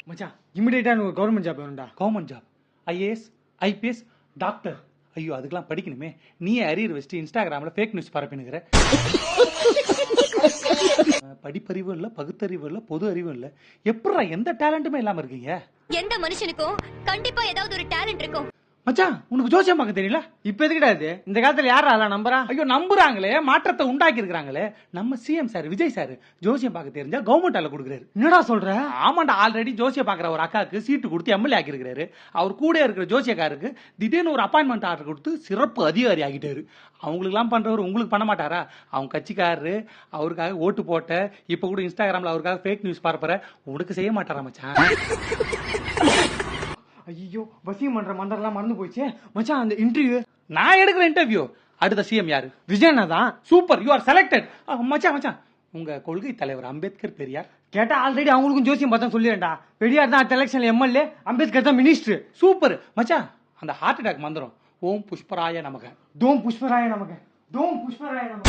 மச்சான் இமிடியேட்டா ஒரு government job வேணும்டா. Government job, IAS, IPS, doctor. ஐயோ அதுக்கெல்லாம் படிக்கணுமே. நீ அரியர் வச்சுட்டு இன்ஸ்டாகிராம்ல ஃபேக் நியூஸ் பரப்பினுங்கிற. படிப்பறிவு இல்ல, பகுத்தறிவு இல்ல, பொது அறிவு இல்ல, எப்படா எந்த டேலண்ட்டுமே இல்லாம இருக்கீங்க? எந்த மனுஷனுக்கும் கண்டிப்பா ஏதாவது ஒரு டேலண்ட் இருக்கும். மச்சான் உனக்கு ஜோசியம் பார்க்க தெரியல? இப்ப எதுக்குடா இது? இந்த காலத்துல யாரா அதெல்லாம் நம்புறா? ஐயோ நம்புறாங்களே, மாற்றத்தை உண்டாக்கி இருக்காங்களே. நம்ம சிஎம் சார் விஜய் சார் ஜோசியம் பார்க்க தெரிஞ்சா கவர்மெண்ட் ஆல கொடுக்குறாரு. என்னடா சொல்ற? ஆமாண்டா, ஆல்ரெடி ஜோசியம் பாக்குற ஒரு அக்காவுக்கு சீட்டு கொடுத்து எம்எல்ஏ ஆக்கி இருக்காரு. அவர் கூட இருக்கிற ஜோசியக்காருக்கு திடீர்னு ஒரு அப்பாயின்மெண்ட் ஆர்டர் கொடுத்து சிறப்பு அதிகாரி ஆகிட்டாரு. அவங்களுக்கு எல்லாம் பண்றவர் உங்களுக்கு பண்ண மாட்டாரா? அவங்க கட்சிக்காரரு, அவருக்காக ஓட்டு போட்ட, இப்ப கூட இன்ஸ்டாகிராம்ல அவருக்காக ஃபேக் நியூஸ் பார்ப்பற, உனக்கு செய்ய மாட்டாரா மச்சான்? ஐயோ வசியம் பண்ற மண்டலம் மறந்து போயிடுச்சே. மச்சான் அந்த இன்டர்வியூ நான் எடுக்கிற இன்டர்வியூ அடுத்த சிஎம் யாரு? விஜயனா தான். Super, you are selected. மச்சான் மச்சான், உங்க கொள்கை தலைவர் அம்பேத்கர் பெரியார் கேட்டா ஆல்ரெடி அவங்களுக்கும் ஜோசியம் பார்த்தா சொல்லிடுறேன்டா. பெரியார் தான் அடுத்த எலெக்ஷன்ல எம்எல்ஏ, அம்பேத்கர் தான் மினிஸ்டர். சூப்பர் மச்சான். அந்த ஹார்ட் அட்டாக் மந்திரம் ஓம் புஷ்பராய நமக, தோம் புஷ்பராய நமக, தோம் புஷ்பராய நமக.